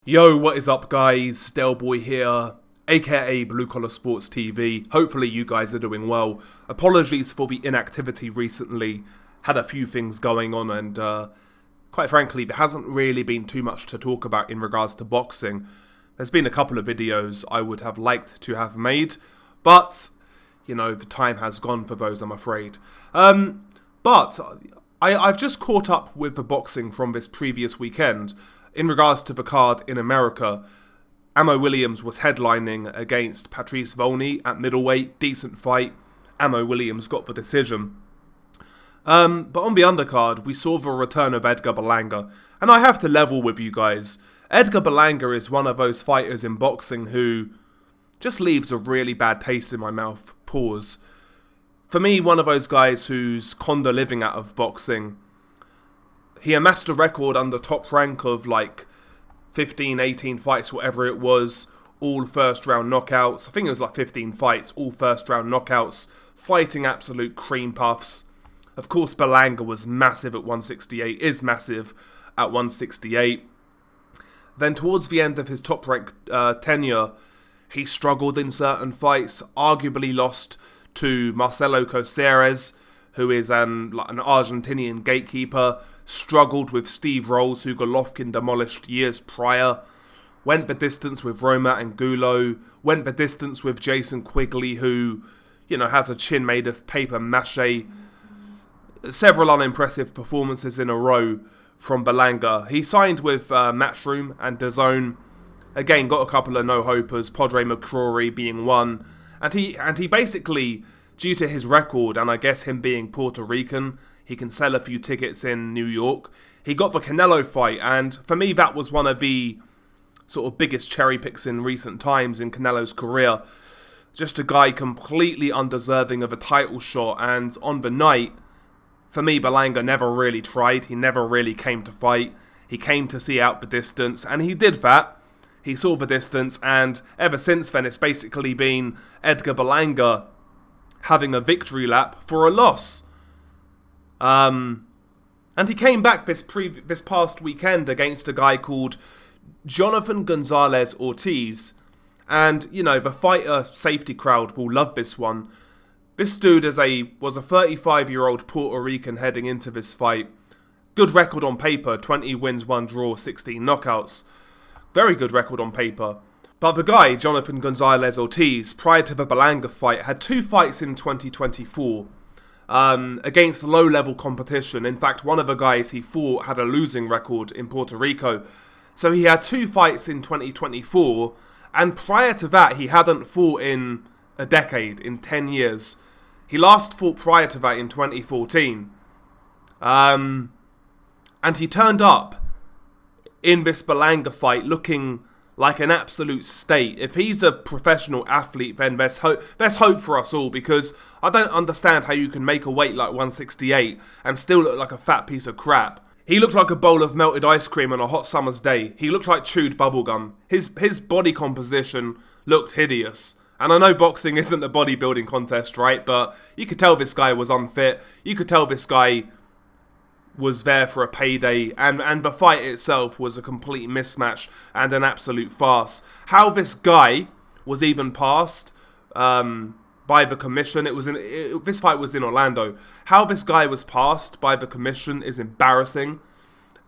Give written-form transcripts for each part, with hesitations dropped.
Yo, what is up guys? Delboy here, aka Blue Collar Sports TV. Hopefully you guys are doing well. Apologies for the inactivity recently. Had a few things going on and quite frankly there hasn't really been too much to talk about in regards to boxing. There's been a couple of videos I would have liked to have made, but you know, the time has gone for those, I'm afraid. But I've just caught up with the boxing from this previous weekend. In regards to the card in America, Ammo Williams was headlining against Patrice Volney at middleweight. Decent fight. Ammo Williams got the decision. But on the undercard, we saw the return of Edgar Berlanga. And I have to level with you guys. Edgar Berlanga is one of those fighters in boxing who just leaves a really bad taste in my mouth. Pause. For me, one of those guys who's condo living out of boxing. He amassed a record under top rank of like 15, 18 fights, whatever it was, all first round knockouts. I think it was like 15 fights, all first round knockouts, fighting absolute cream puffs. Of course, Berlanga was massive at 168, is massive at 168. Then towards the end of his top rank tenure, he struggled in certain fights, arguably lost to Marcelo Coceres, who is an Argentinian gatekeeper, struggled with Steve Rolls, who Golovkin demolished years prior, went the distance with Roma Angulo, went the distance with Jason Quigley, who, you know, has a chin made of paper mache. Several unimpressive performances in a row from Berlanga. He signed with Matchroom and DAZN. Again, got a couple of no-hopers, Padre McCrory being one. And he basically, due to his record, and I guess him being Puerto Rican, he can sell a few tickets in New York. He got the Canelo fight, and for me that was one of the sort of biggest cherry picks in recent times in Canelo's career. Just a guy completely undeserving of a title shot, and on the night, for me, Berlanga never really tried. He never really came to fight. He came to see out the distance, and he did that. He saw the distance, and ever since then it's basically been Edgar Berlanga having a victory lap for a loss. And he came back this past weekend against a guy called Jonathan Gonzalez Ortiz. And, you know, the fighter safety crowd will love this one. This dude was a 35-year-old Puerto Rican heading into this fight. Good record on paper, 20 wins, 1 draw, 16 knockouts. Very good record on paper. But the guy, Jonathan Gonzalez Ortiz, prior to the Berlanga fight, had 2 fights in 2024. Against low-level competition. In fact, one of the guys he fought had a losing record in Puerto Rico. So he had 2 fights in 2024, and prior to that, he hadn't fought in a decade, in 10 years. He last fought prior to that in 2014. And he turned up in this Berlanga fight looking like an absolute state. If he's a professional athlete, then there's hope for us all, because I don't understand how you can make a weight like 168 and still look like a fat piece of crap. He looked like a bowl of melted ice cream on a hot summer's day. He looked like chewed bubblegum. His body composition looked hideous. And I know boxing isn't a bodybuilding contest, right? But you could tell this guy was unfit. You could tell this guy was there for a payday, and the fight itself was a complete mismatch and an absolute farce. How this guy was even passed by the commission, this fight was in Orlando. How this guy was passed by the commission is embarrassing.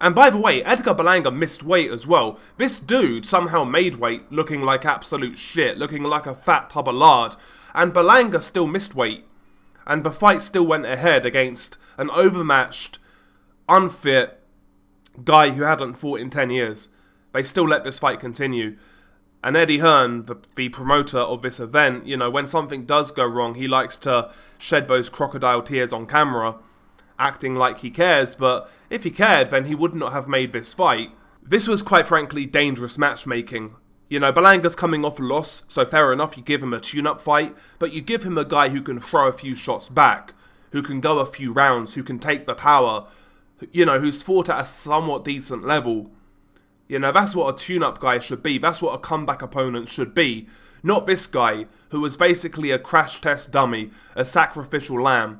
And by the way, Edgar Berlanga missed weight as well. This dude somehow made weight looking like absolute shit, looking like a fat tub of lard, and Berlanga still missed weight. And the fight still went ahead against an overmatched, unfit guy who hadn't fought in 10 years. They still let this fight continue. And Eddie Hearn, the promoter of this event, you know, when something does go wrong, he likes to shed those crocodile tears on camera, acting like he cares, but if he cared, then he would not have made this fight. This was quite frankly dangerous matchmaking. You know, Berlanga's coming off a loss, so fair enough, you give him a tune-up fight, but you give him a guy who can throw a few shots back, who can go a few rounds, who can take the power, you know, who's fought at a somewhat decent level. You know, that's what a tune-up guy should be. That's what a comeback opponent should be. Not this guy, who was basically a crash test dummy, a sacrificial lamb.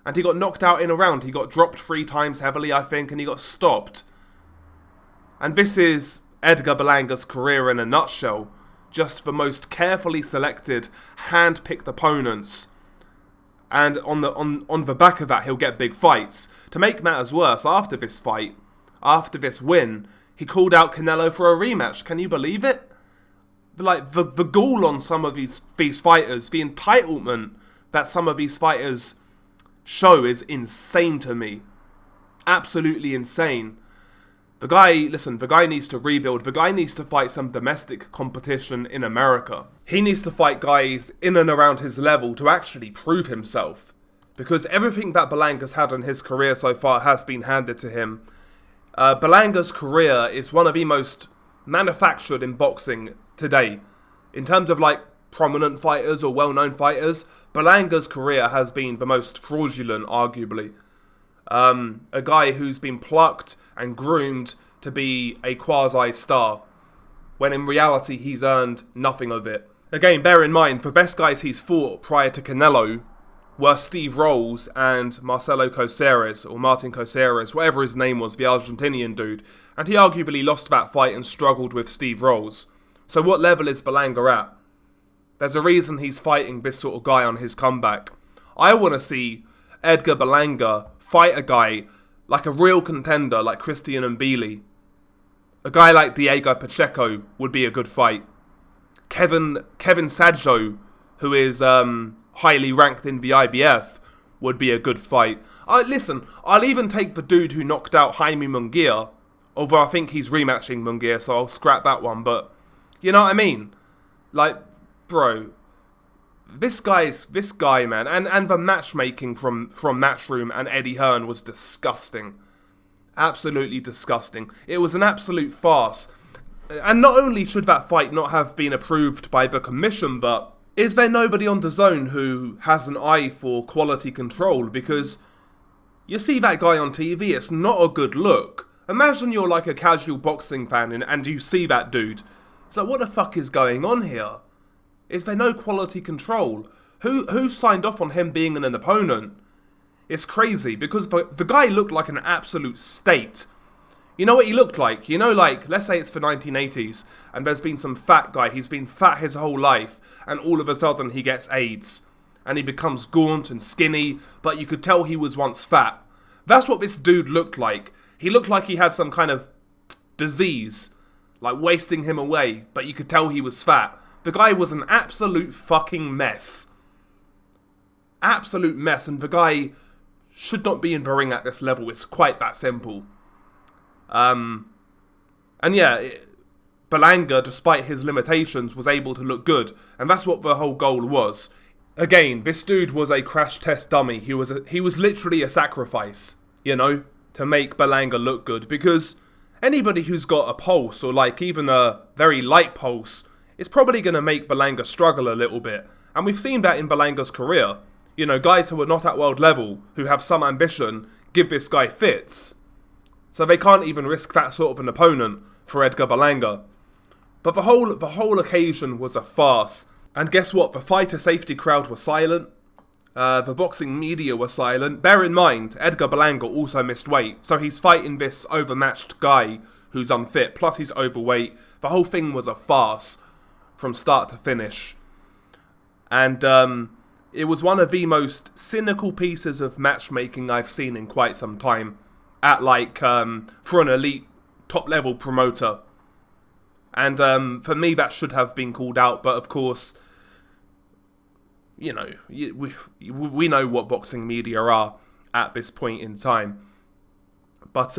And he got knocked out in a round. He got dropped 3 times heavily, I think, and he got stopped. And this is Edgar Berlanga's career in a nutshell. Just the most carefully selected, hand-picked opponents. And on the back of that, he'll get big fights. To make matters worse, after this fight, after this win, he called out Canelo for a rematch. Can you believe it? Like, the gall on some of these fighters, the entitlement that some of these fighters show is insane to me. Absolutely insane. The guy needs to rebuild. The guy needs to fight some domestic competition in America. He needs to fight guys in and around his level to actually prove himself. Because everything that Berlanga's had in his career so far has been handed to him. Berlanga's career is one of the most manufactured in boxing today. In terms of like prominent fighters or well-known fighters, Berlanga's career has been the most fraudulent, arguably. A guy who's been plucked and groomed to be a quasi-star, when in reality he's earned nothing of it. Again, bear in mind, the best guys he's fought prior to Canelo were Steve Rolls and Marcelo Caceres, or Martin Caceres, whatever his name was, the Argentinian dude, and he arguably lost that fight and struggled with Steve Rolls. So what level is Berlanga at? There's a reason he's fighting this sort of guy on his comeback. I want to see Edgar Berlanga fight a guy like a real contender like Christian Mbili. A guy like Diego Pacheco would be a good fight. Kevin Saggio, who is highly ranked in the IBF, would be a good fight. Listen, I'll even take the dude who knocked out Jaime Munguia, although I think he's rematching Munguia, so I'll scrap that one, but you know what I mean? Like, bro, this guy, man, and the matchmaking from Matchroom and Eddie Hearn was disgusting. Absolutely disgusting. It was an absolute farce. And not only should that fight not have been approved by the commission, but is there nobody on DAZN who has an eye for quality control? Because you see that guy on TV, it's not a good look. Imagine you're like a casual boxing fan and you see that dude. So what the fuck is going on here? Is there no quality control? Who signed off on him being an opponent? It's crazy, because the guy looked like an absolute state. You know what he looked like? You know, like, let's say it's the 1980s, and there's been some fat guy, he's been fat his whole life, and all of a sudden he gets AIDS. And he becomes gaunt and skinny, but you could tell he was once fat. That's what this dude looked like. He looked like he had some kind of disease, like wasting him away, but you could tell he was fat. The guy was an absolute fucking mess. Absolute mess, and the guy should not be in the ring at this level. It's quite that simple. And yeah, Berlanga, despite his limitations, was able to look good, and that's what the whole goal was. Again, this dude was a crash test dummy. He was literally a sacrifice, you know, to make Berlanga look good, because anybody who's got a pulse, or like even a very light pulse, is probably going to make Berlanga struggle a little bit. And we've seen that in Berlanga's career. You know, guys who are not at world level, who have some ambition, give this guy fits. So they can't even risk that sort of an opponent for Edgar Berlanga. But the whole occasion was a farce. And guess what? The fighter safety crowd was silent. The boxing media were silent. Bear in mind, Edgar Berlanga also missed weight. So he's fighting this overmatched guy who's unfit. Plus he's overweight. The whole thing was a farce from start to finish. And it was one of the most cynical pieces of matchmaking I've seen in quite some time. At like, for an elite top level promoter. And for me that should have been called out. But of course, you know, we know what boxing media are at this point in time. But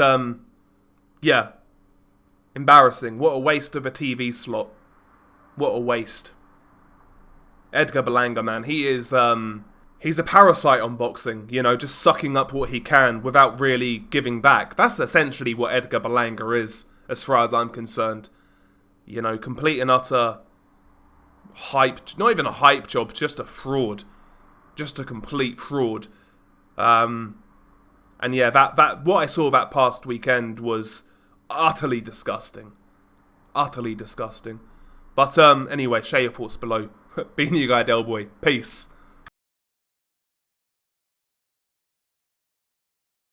yeah, embarrassing. What a waste of a TV slot. What a waste. Edgar Berlanga, man, he is, he's a parasite on boxing, you know, just sucking up what he can without really giving back. That's essentially what Edgar Berlanga is, as far as I'm concerned. You know, complete and utter hype, not even a hype job, just a fraud. Just a complete fraud. And yeah, that what I saw that past weekend was utterly disgusting. Utterly disgusting. But anyway, share your thoughts below. Being your guy, Del Boy. Peace.